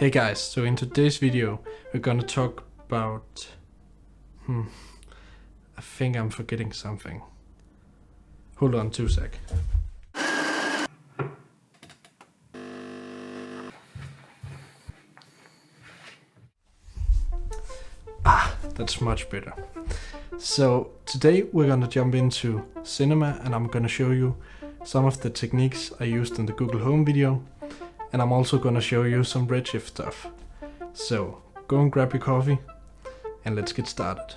Hey guys, so in today's video we're gonna talk about... I think I'm forgetting something. Hold on 2 sec. That's much better. So today we're gonna jump into Cinema and I'm gonna show you some of the techniques I used in the Google Home video, and I'm also gonna show you some Redshift stuff. So go and grab your coffee and let's get started.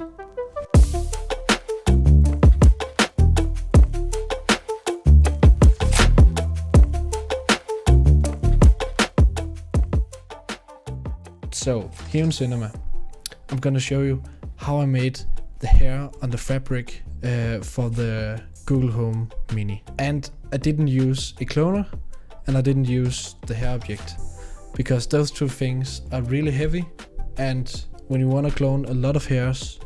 So here in Cinema, I'm gonna show you how I made the hair on the fabric for the Google Home Mini. And I didn't use a cloner and I didn't use the hair object because those two things are really heavy, and when you want to clone a lot of hairs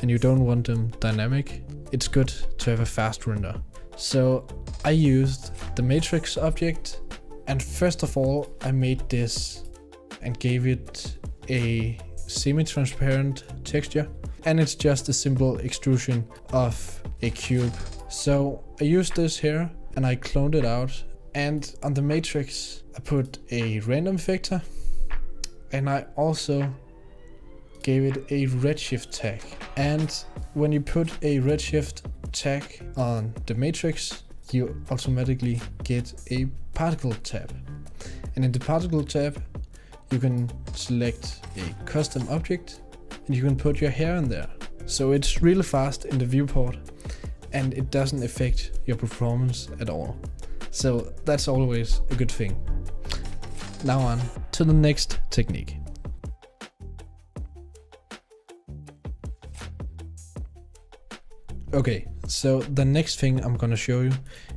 and you don't want them dynamic, it's good to have a fast render. So I used the matrix object, and first of all I made this and gave it a semi-transparent texture, and it's just a simple extrusion of a cube. So I used this here and I cloned it out, and on the matrix I put a random vector and I also gave it a redshift tag. And when you put a redshift tag on the matrix, you automatically get a particle tab, and in the particle tab you can select a custom object and you can put your hair in there. So it's really fast in the viewport and it doesn't affect your performance at all. So that's always a good thing. Now on to the next technique. Okay, so the next thing I'm gonna show you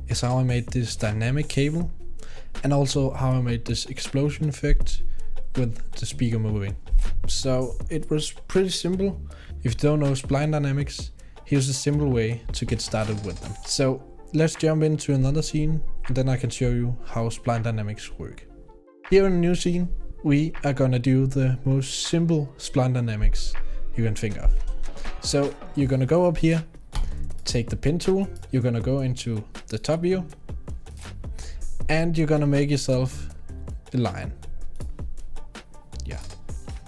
is how I made this dynamic cable, and also how I made this explosion effect with the speaker moving. So it was pretty simple. If you don't know Spline Dynamics, here's a simple way to get started with them. So let's jump into another scene and then I can show you how Spline Dynamics work. Here in a new scene, we are gonna do the most simple Spline Dynamics you can think of. So you're gonna go up here, take the pen tool, you're gonna go into the top view, and you're gonna make yourself a line.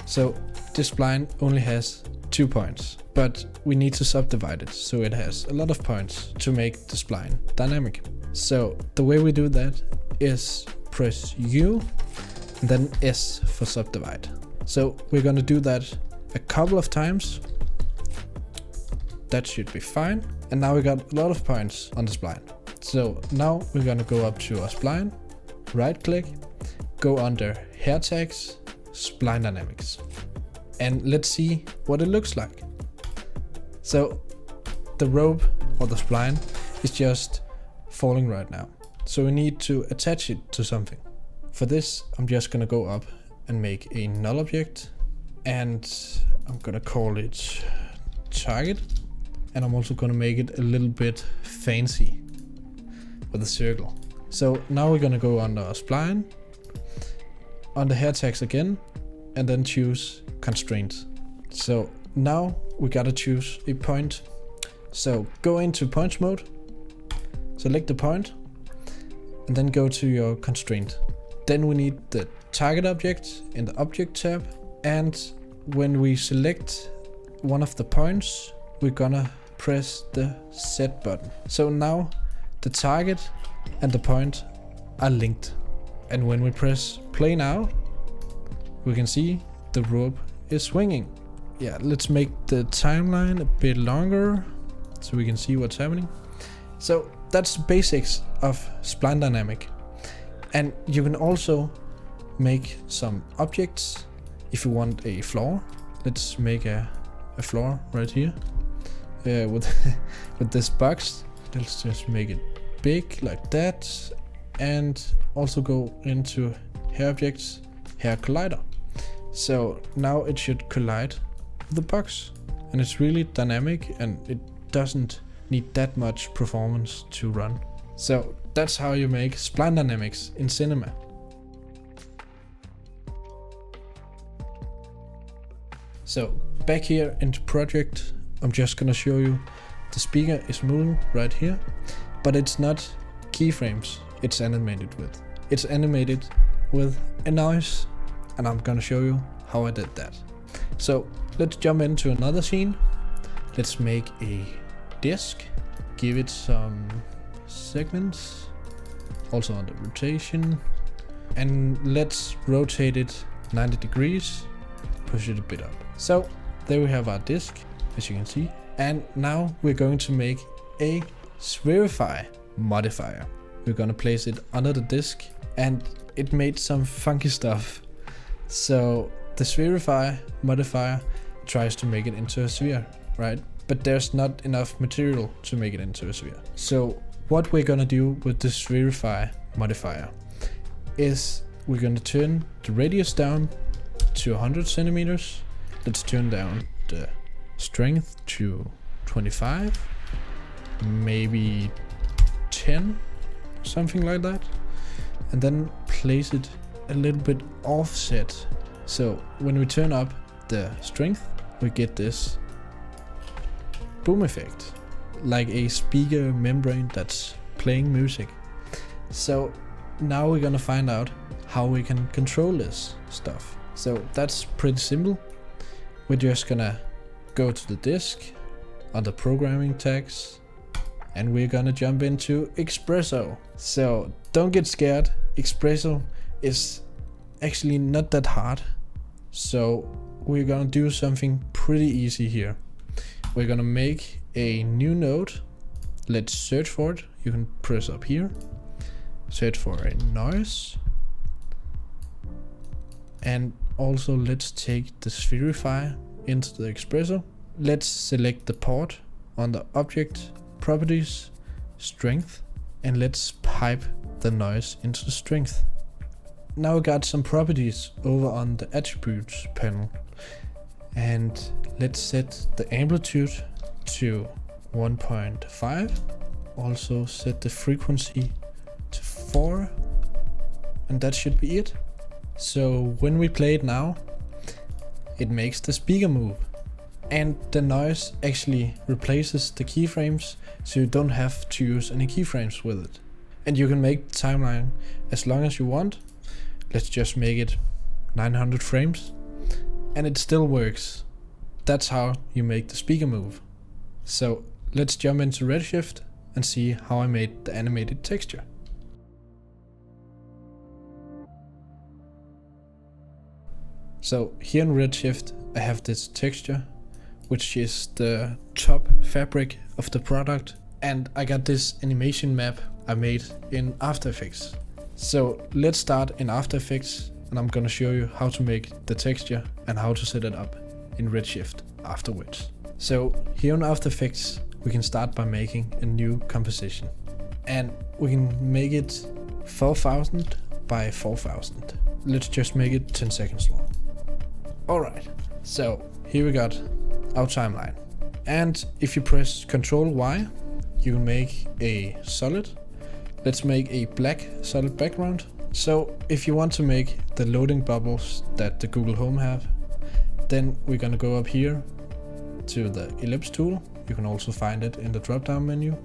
So this spline only has 2 points, but we need to subdivide it so it has a lot of points to make the spline dynamic. So the way we do that is press U and then S for subdivide. So we're gonna do that a couple of times. That should be fine. And now we got a lot of points on the spline. So now we're gonna go up to our spline, right click, go under hair tags, Spline Dynamics, and let's see what it looks like. So the rope or the spline is just falling right now, so we need to attach it to something. For this I'm just gonna go up and make a null object, and I'm gonna call it target, and I'm also gonna make it a little bit fancy with a circle. So now we're gonna go under our spline, on the hair tags again, and then choose constraints. So now we gotta choose a point. So go into points mode, select the point, and then go to your constraint. Then we need the target object in the object tab, and when we select one of the points, we're gonna press the set button. So now the target and the point are linked. And when we press play now, we can see the rope is swinging. Yeah, let's make the timeline a bit longer so we can see what's happening. So that's the basics of Spline Dynamic. And you can also make some objects if you want a floor. Let's make a floor right here with this box. Let's just make it big like that, and also go into hair objects, hair collider. So now it should collide with the box, and it's really dynamic and it doesn't need that much performance to run. So that's how you make Spline Dynamics in Cinema. So back here into project, I'm just gonna show you the speaker is moving right here, but it's not keyframes it's animated with. It's animated with a noise, and I'm gonna show you how I did that. So let's jump into another scene. Let's make a disc, give it some segments, also on the rotation, and let's rotate it 90 degrees, push it a bit up. So there we have our disc, as you can see. And now we're going to make a spherify modifier. We're gonna place it under the disc, and it made some funky stuff. So the spherify modifier tries to make it into a sphere, right? But there's not enough material to make it into a sphere. So what we're gonna do with the spherify modifier is we're gonna turn the radius down to 100 centimeters. Let's turn down the strength to 25, maybe 10, something like that. And then place it a little bit offset. So when we turn up the strength, we get this boom effect, like a speaker membrane that's playing music. So now we're gonna find out how we can control this stuff. So that's pretty simple. We're just gonna go to the disk under programming tags, and we're gonna jump into Xpresso. So don't get scared, Xpresso is actually not that hard. So we're gonna do something pretty easy here. We're gonna make a new node. Let's search for it. You can press up here, search for a noise, and also let's take the spherify into the Xpresso. Let's select the port on the object, properties, strength, and let's pipe the noise into the strength. Now we got some properties over on the attributes panel, and let's set the amplitude to 1.5. Also set the frequency to 4, and that should be it. So when we play it now, it makes the speaker move, and the noise actually replaces the keyframes, so you don't have to use any keyframes with it. And you can make the timeline as long as you want. Let's just make it 900 frames, and it still works. That's how you make the speaker move. So let's jump into Redshift and see how I made the animated texture. So here in Redshift I have this texture, which is the top fabric of the product, and I got this animation map I made in After Effects. So let's start in After Effects, and I'm gonna show you how to make the texture and how to set it up in Redshift afterwards. So here in After Effects we can start by making a new composition, and we can make it 4000 by 4000. Let's just make it 10 seconds long. Alright, so here we got our timeline, and if you press Ctrl Y you can make a solid. Let's make a black solid background. So if you want to make the loading bubbles that the Google Home have, then we're gonna go up here to the ellipse tool. You can also find it in the drop down menu.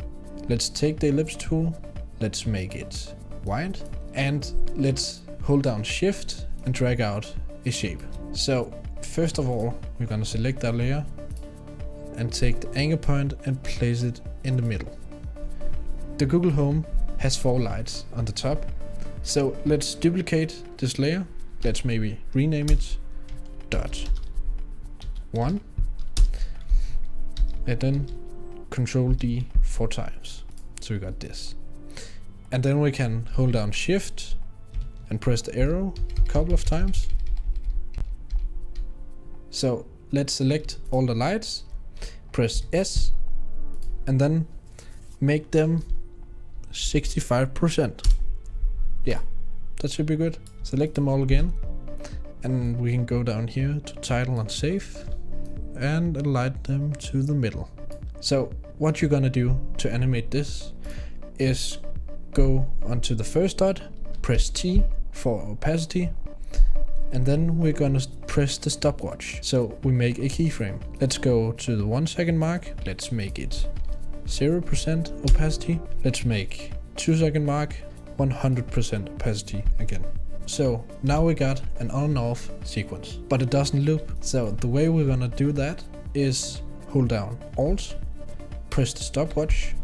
Let's take the ellipse tool, let's make it white, and let's hold down Shift and drag out a shape. So first of all we're gonna select our layer and take the anchor point and place it in the middle. The Google Home has 4 lights on the top, so let's duplicate this layer. Let's maybe rename it .1, and then Control D 4 times. So we got this, and then we can hold down Shift and press the arrow a couple of times. So let's select all the lights, press S, and then make them 65%. Yeah, that should be good. Select them all again, and we can go down here to title and save and align them to the middle. So what you're gonna do to animate this is go onto the first dot, press T for opacity, And then we're gonna press the stopwatch. So we make a keyframe. Let's go to the 1 second mark. Let's make it 0% opacity. Let's make 2 second mark, 100% opacity again. So now we got an on and off sequence, but it doesn't loop. So the way we're gonna do that is hold down Alt, press the stopwatch,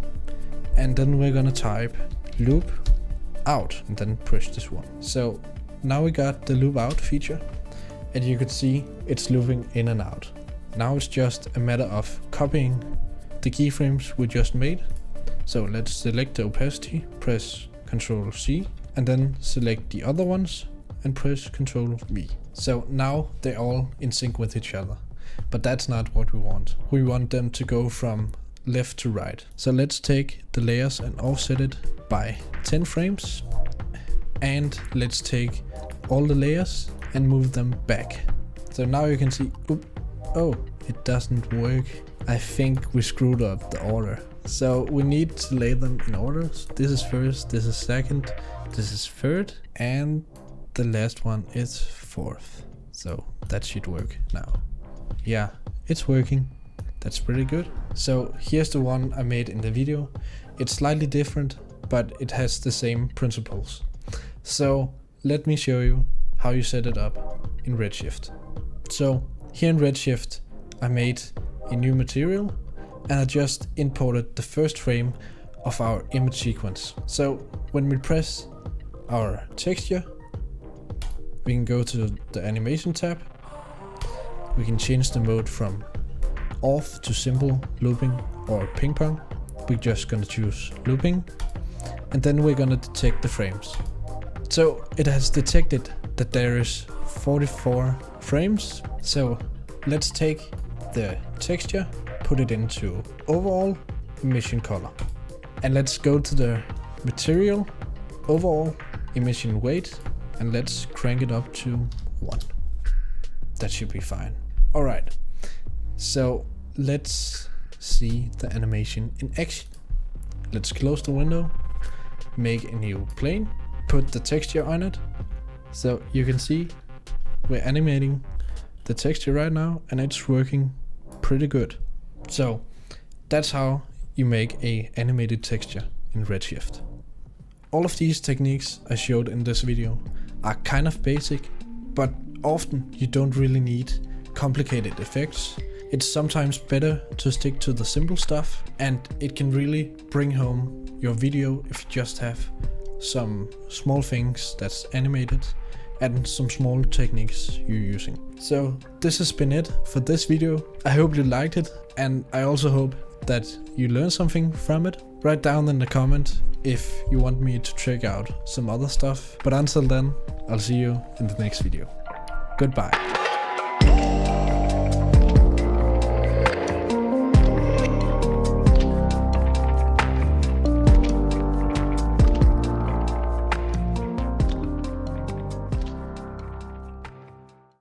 and then we're gonna type loop out and then push this one. So now we got the loop out feature, and you could see it's looping in and out. Now it's just a matter of copying the keyframes we just made. So let's select the opacity, press Ctrl C, and then select the other ones and press Ctrl V. So now they're all in sync with each other, but that's not what we want. We want them to go from left to right. So let's take the layers and offset it by 10 frames, and let's take all the layers and move them back. So now you can see, oh, it doesn't work. I think we screwed up the order. So we need to lay them in order. So this is first, this is second, this is third, and the last one is fourth. So that should work now. Yeah, it's working. That's pretty good. So here's the one I made in the video. It's slightly different, but it has the same principles. So let me show you how you set it up in Redshift. So here in Redshift, I made a new material and I just imported the first frame of our image sequence. So when we press our texture, we can go to the animation tab. We can change the mode from off to simple, looping, or ping pong. We're just gonna choose looping, and then we're gonna detect the frames. So it has detected that there is 44 frames. So let's take the texture, put it into overall emission color, and let's go to the material, overall emission weight, and let's crank it up to 1. That should be fine. All right, so let's see the animation in action. Let's close the window, make a new plane, put the texture on it. So you can see we're animating the texture right now, and it's working pretty good. So that's how you make a animated texture in Redshift. All of these techniques I showed in this video are kind of basic, but often you don't really need complicated effects. It's sometimes better to stick to the simple stuff, and it can really bring home your video if you just have some small things that's animated and some small techniques you're using. So this has been it for this video. I hope you liked it, and I also hope that you learned something from it. Write down in the comment if you want me to check out some other stuff. But until then, I'll see you in the next video. Goodbye.